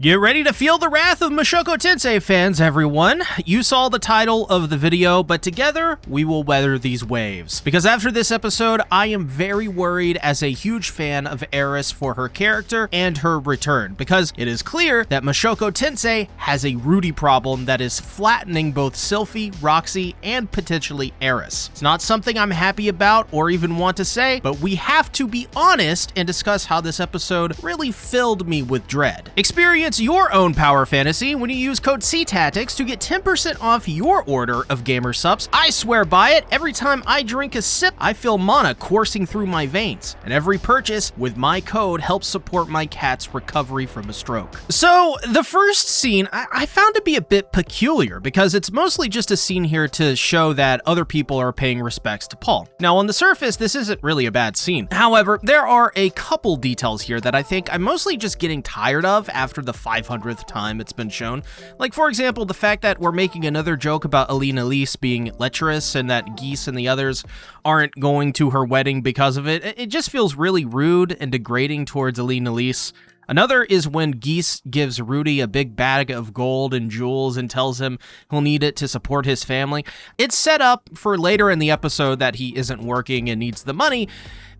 Get ready to feel the wrath of Mushoku Tensei fans, everyone. You saw the title of the video, but together, we will weather these waves. Because after this episode, I am very worried as a huge fan of Eris for her character and her return, because it is clear that Mushoku Tensei has a Rudy problem that is flattening both Sylphie, Roxy, and potentially Eris. It's not something I'm happy about or even want to say, but we have to be honest and discuss how this episode really filled me with dread. Experience your own power fantasy when you use code SeaTactics to get 10% off your order of gamer subs. I swear by it, every time I drink a sip, I feel mana coursing through my veins, and every purchase with my code helps support my cat's recovery from a stroke. So, the first scene I found to be a bit peculiar because it's mostly just a scene here to show that other people are paying respects to Paul. Now, on the surface, this isn't really a bad scene. However, there are a couple details here that I think I'm mostly just getting tired of after the 500th time it's been shown. Like, for example, the fact that we're making another joke about Elise being lecherous and that Geese and the others aren't going to her wedding because of it. It just feels really rude and degrading towards Elise. Another is when Geese gives Rudy a big bag of gold and jewels and tells him he'll need it to support his family. It's set up for later in the episode that he isn't working and needs the money,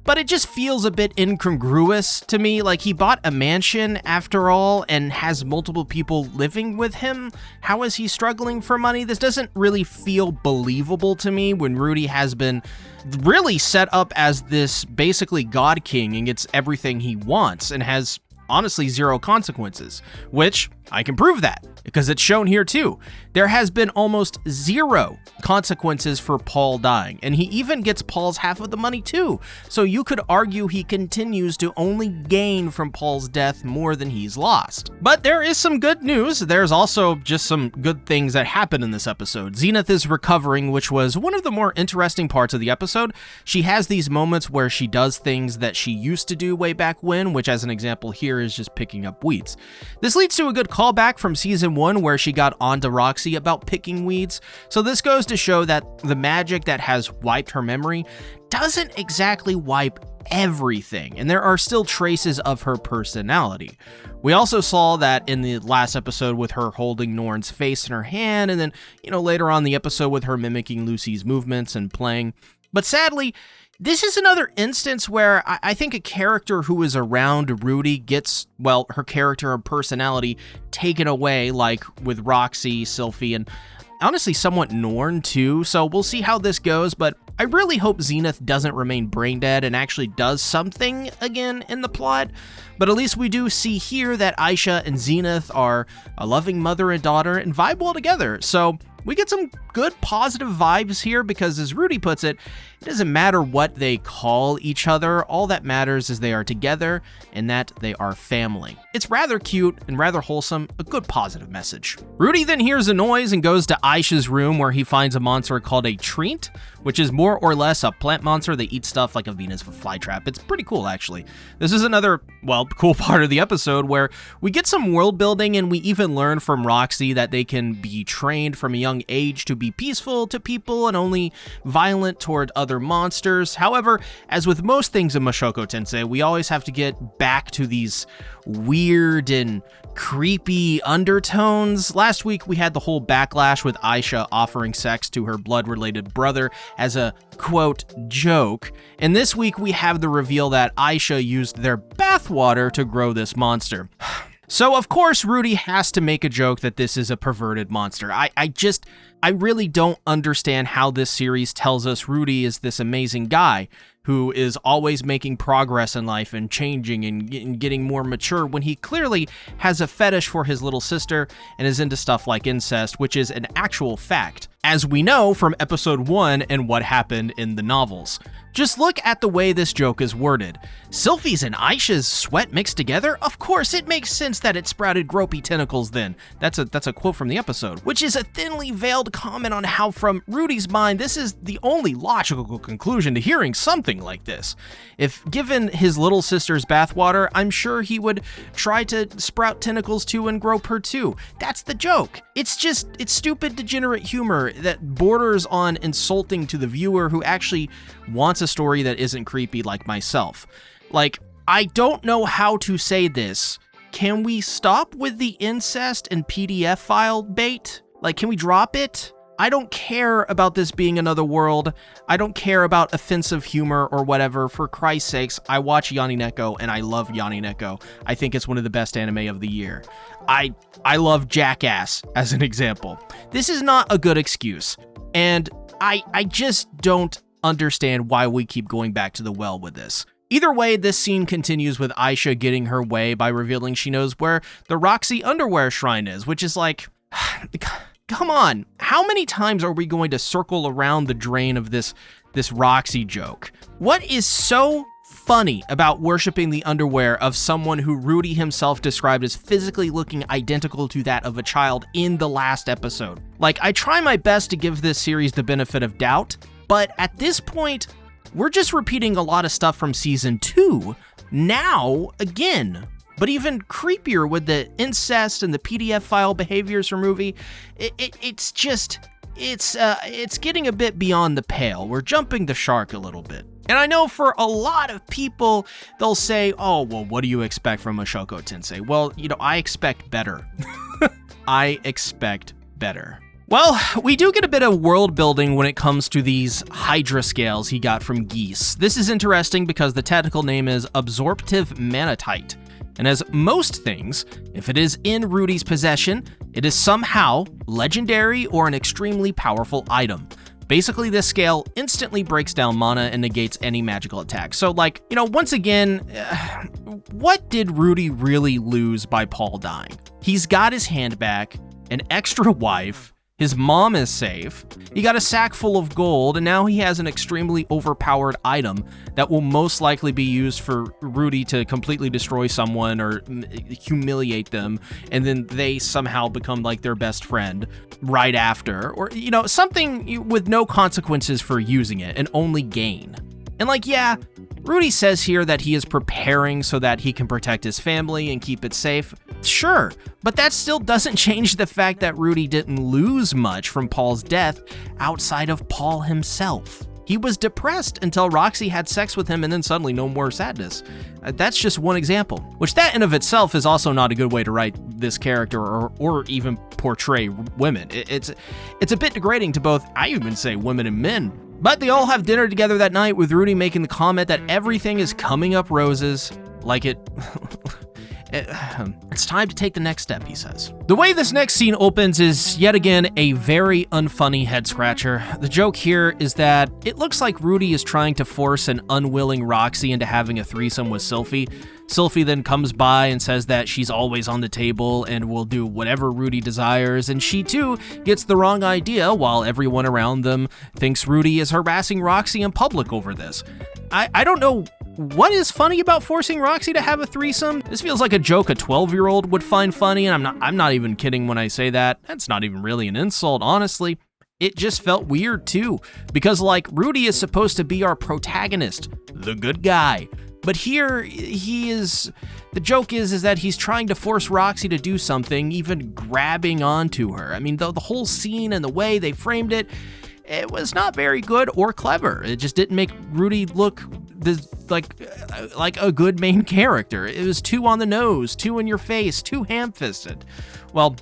but it just feels a bit incongruous to me. Like, he bought a mansion after all and has multiple people living with him. How is he struggling for money? This doesn't really feel believable to me when Rudy has been really set up as this basically god king and gets everything he wants and has honestly zero consequences, which I can prove that because it's shown here too. There has been almost zero consequences for Paul dying, and he even gets Paul's half of the money too. So you could argue he continues to only gain from Paul's death more than he's lost. But there is some good news. There's also just some good things that happen in this episode. Zenith is recovering, which was one of the more interesting parts of the episode. She has these moments where she does things that she used to do way back when, which as an example here is just picking up weeds. This leads to a good callback from season 1 where she got onto Roxy about picking weeds. So this goes to show that the magic that has wiped her memory doesn't exactly wipe everything, and there are still traces of her personality. We also saw that in the last episode with her holding Norn's face in her hand, and then, later on the episode with her mimicking Lucy's movements and playing. But sadly, this is another instance where I think a character who is around Rudy gets, well, her character and personality taken away, like with Roxy, Sylphie, and honestly somewhat Norn too. So we'll see how this goes, but I really hope Zenith doesn't remain brain dead and actually does something again in the plot. But at least we do see here that Aisha and Zenith are a loving mother and daughter and vibe well together. So we get some good positive vibes here because, as Rudy puts it, it doesn't matter what they call each other. All that matters is they are together and that they are family. It's rather cute and rather wholesome, a good positive message. Rudy then hears a noise and goes to Aisha's room where he finds a monster called a Treant, which is more or less a plant monster. They eat stuff like a Venus flytrap. It's pretty cool, actually. This is another, well, cool part of the episode where we get some world building and we even learn from Roxy that they can be trained from a young age to be peaceful to people and only violent toward other monsters. However, as with most things in Mushoku Tensei, we always have to get back to these weird and creepy undertones. Last week, we had the whole backlash with Aisha offering sex to her blood-related brother as a, quote, joke. And this week, we have the reveal that Aisha used their bathwater to grow this monster. So, of course, Rudy has to make a joke that this is a perverted monster. I really don't understand how this series tells us Rudy is this amazing guy who is always making progress in life and changing and getting more mature when he clearly has a fetish for his little sister and is into stuff like incest, which is an actual fact, as we know from episode 1 and what happened in the novels. Just look at the way this joke is worded. Sylphie's and Aisha's sweat mixed together? Of course, it makes sense that it sprouted gropey tentacles then. That's a quote from the episode, which is a thinly veiled comment on how, from Rudy's mind, this is the only logical conclusion to hearing something like this. If given his little sister's bathwater, I'm sure he would try to sprout tentacles too and grope her too. That's the joke. It's stupid, degenerate humor that borders on insulting to the viewer who actually wants a story that isn't creepy like myself. Like, I don't know how to say this can we stop with the incest and PDF file bait? Like, can we drop it? I don't care about this being another world. I don't care about offensive humor or whatever. For Christ's sakes, I watch Yanni Neko and I love Yanni Neko. I think it's one of the best anime of the year. I love Jackass as an example. This is not a good excuse. And I just don't understand why we keep going back to the well with this. Either way, this scene continues with Aisha getting her way by revealing she knows where the Roxy underwear shrine is, which is like, come on, how many times are we going to circle around the drain of this Roxy joke? What is so funny about worshiping the underwear of someone who Rudy himself described as physically looking identical to that of a child in the last episode? Like, I try my best to give this series the benefit of doubt, but at this point, we're just repeating a lot of stuff from season 2, now again. But even creepier with the incest and the PDF file behaviors from Ruby, it's getting a bit beyond the pale. We're jumping the shark a little bit. And I know for a lot of people, they'll say, oh, well, what do you expect from Mushoku Tensei? Well, I expect better. I expect better. Well, we do get a bit of world building when it comes to these Hydra scales he got from Geese. This is interesting because the technical name is absorptive manatite. And as most things, if it is in Rudy's possession, it is somehow legendary or an extremely powerful item. Basically, this scale instantly breaks down mana and negates any magical attack. So, like, once again, what did Rudy really lose by Paul dying? He's got his hand back, an extra wife, his mom is safe, he got a sack full of gold, and now he has an extremely overpowered item that will most likely be used for Rudy to completely destroy someone or humiliate them, and then they somehow become like their best friend right after, or, something with no consequences for using it and only gain. And like, yeah, Rudy says here that he is preparing so that he can protect his family and keep it safe. Sure, but that still doesn't change the fact that Rudy didn't lose much from Paul's death outside of Paul himself. He was depressed until Roxy had sex with him and then suddenly no more sadness. That's just one example, which that in of itself is also not a good way to write this character or even portray women. It's a bit degrading to both, I even say, women and men. But they all have dinner together that night with Rudy making the comment that everything is coming up roses, like it... It's time to take the next step, he says. The way this next scene opens is yet again a very unfunny head scratcher. The joke here is that it looks like Rudy is trying to force an unwilling Roxy into having a threesome with Sylphie. Sylphie then comes by and says that she's always on the table and will do whatever Rudy desires, and she too gets the wrong idea while everyone around them thinks Rudy is harassing Roxy in public over this. I don't know what is funny about forcing Roxy to have a threesome. This feels like a joke a 12-year-old would find funny, and I'm not even kidding when I say that. That's not even really an insult, honestly. It just felt weird too, because like Rudy is supposed to be our protagonist, the good guy. But here, the joke is that he's trying to force Roxy to do something, even grabbing onto her. I mean, the whole scene and the way they framed it, it was not very good or clever. It just didn't make Rudy look like a good main character. It was too on the nose, too in your face, too ham-fisted. Well,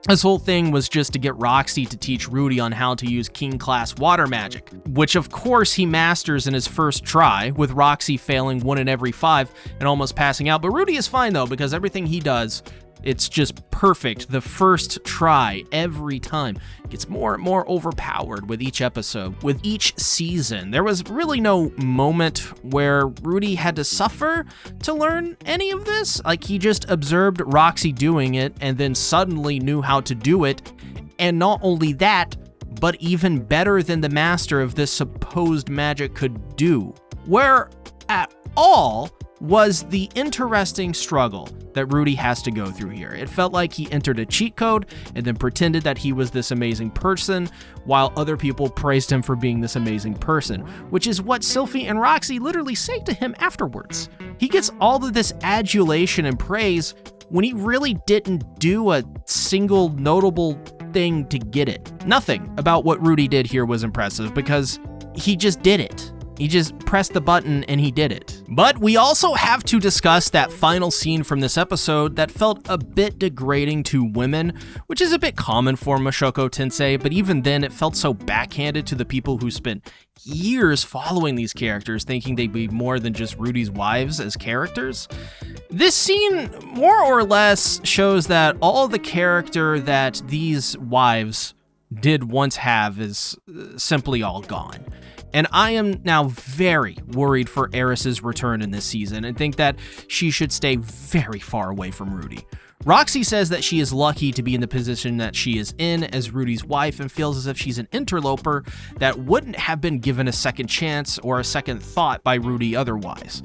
this whole thing was just to get Roxy to teach Rudy on how to use King-Class Water Magic, which of course he masters in his first try, with Roxy failing 1 in every 5 and almost passing out. But Rudy is fine though, because everything he does, it's just perfect the first try every time. It gets more and more overpowered with each episode, with each season. There was really no moment where Rudy had to suffer to learn any of this. Like, he just observed Roxy doing it and then suddenly knew how to do it. And not only that, but even better than the master of this supposed magic could do. Where at all was the interesting struggle that Rudy has to go through here. It felt like he entered a cheat code and then pretended that he was this amazing person while other people praised him for being this amazing person, which is what Sylphie and Roxy literally say to him afterwards. He gets all of this adulation and praise when he really didn't do a single notable thing to get it. Nothing about what Rudy did here was impressive because he just did it. He just pressed the button and he did it. But we also have to discuss that final scene from this episode that felt a bit degrading to women, which is a bit common for Mushoku Tensei, but even then it felt so backhanded to the people who spent years following these characters thinking they'd be more than just Rudy's wives as characters. This scene more or less shows that all the character that these wives did once have is simply all gone. And I am now very worried for Eris's return in this season and think that she should stay very far away from Rudy. Roxy says that she is lucky to be in the position that she is in as Rudy's wife and feels as if she's an interloper that wouldn't have been given a second chance or a second thought by Rudy otherwise.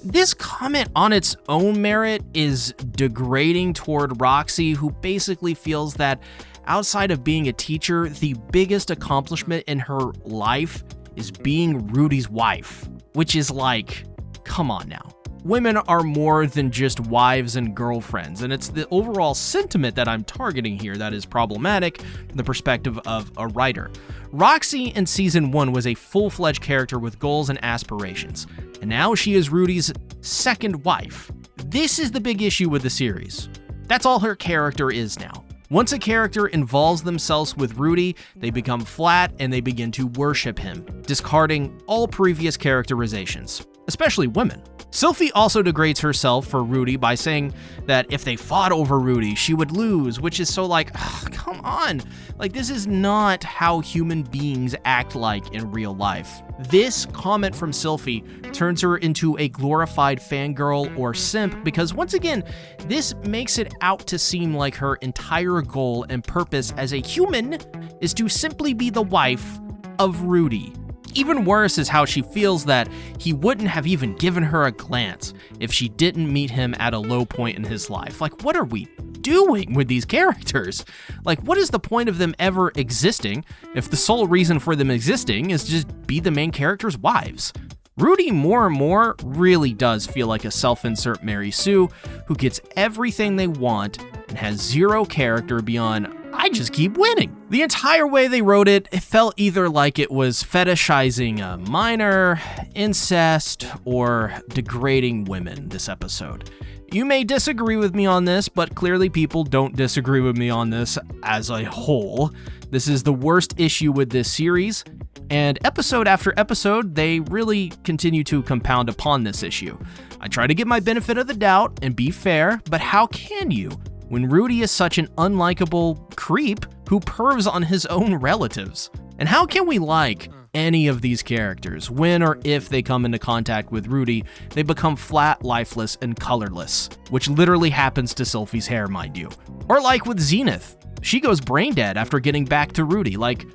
This comment on its own merit is degrading toward Roxy, who basically feels that outside of being a teacher, the biggest accomplishment in her life is being Rudy's wife, which is like, come on now. Women are more than just wives and girlfriends, and it's the overall sentiment that I'm targeting here that is problematic from the perspective of a writer. Roxy in Season 1 was a full-fledged character with goals and aspirations, and now she is Rudy's second wife. This is the big issue with the series. That's all her character is now. Once a character involves themselves with Rudy, they become flat and they begin to worship him, discarding all previous characterizations, especially women. Sylphie also degrades herself for Rudy by saying that if they fought over Rudy, she would lose, which is so like, come on. Like, this is not how human beings act like in real life. This comment from Sylphie turns her into a glorified fangirl or simp because, once again, this makes it out to seem like her entire goal and purpose as a human is to simply be the wife of Rudy. Even worse is how she feels that he wouldn't have even given her a glance if she didn't meet him at a low point in his life. Like, what are we doing with these characters? Like, what is the point of them ever existing if the sole reason for them existing is just be the main character's wives? Rudy more and more really does feel like a self-insert Mary Sue who gets everything they want and has zero character beyond, I just keep winning. The entire way they wrote it, it felt either like it was fetishizing a minor, incest, or degrading women this episode. You may disagree with me on this, but clearly people don't disagree with me on this as a whole. This is the worst issue with this series, and episode after episode, they really continue to compound upon this issue. I try to give my benefit of the doubt and be fair, but how can you when Rudy is such an unlikable creep who pervs on his own relatives? And how can we like any of these characters when or if they come into contact with Rudy, they become flat, lifeless, and colorless, which literally happens to Sylphie's hair, mind you. Or like with Zenith, she goes brain dead after getting back to Rudy. Like,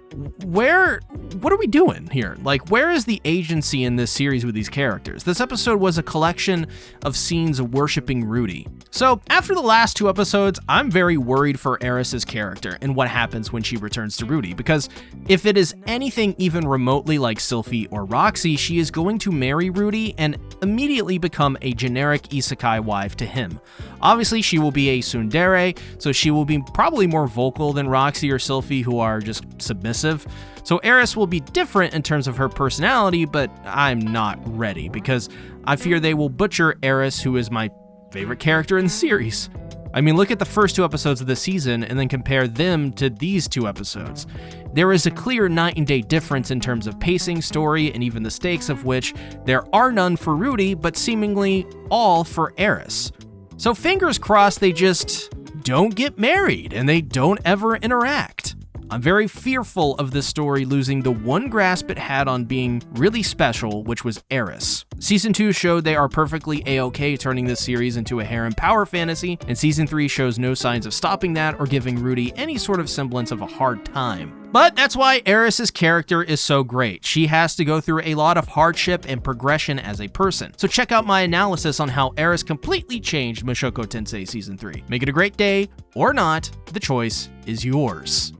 what are we doing here? Like, where is the agency in this series with these characters? This episode was a collection of scenes worshiping Rudy. So, after the last two episodes, I'm very worried for Eris's character and what happens when she returns to Rudy, because if it is anything even remotely like Sylphie or Roxy, she is going to marry Rudy and immediately become a generic isekai wife to him. Obviously, she will be a tsundere, so she will be probably more vocal than Roxy or Sylphie, who are just submissive. So Eris will be different in terms of her personality, but I'm not ready because I fear they will butcher Eris, who is my favorite character in the series. I mean, look at the first two episodes of the season and then compare them to these two episodes. There is a clear night and day difference in terms of pacing, story, and even the stakes, of which there are none for Rudy, but seemingly all for Eris. So fingers crossed they just don't get married and they don't ever interact. I'm very fearful of this story losing the one grasp it had on being really special, which was Eris. Season 2 showed they are perfectly a-okay turning this series into a harem power fantasy, and Season 3 shows no signs of stopping that or giving Rudy any sort of semblance of a hard time. But that's why Eris's character is so great. She has to go through a lot of hardship and progression as a person. So check out my analysis on how Eris completely changed Mushoku Tensei Season 3. Make it a great day, or not, the choice is yours.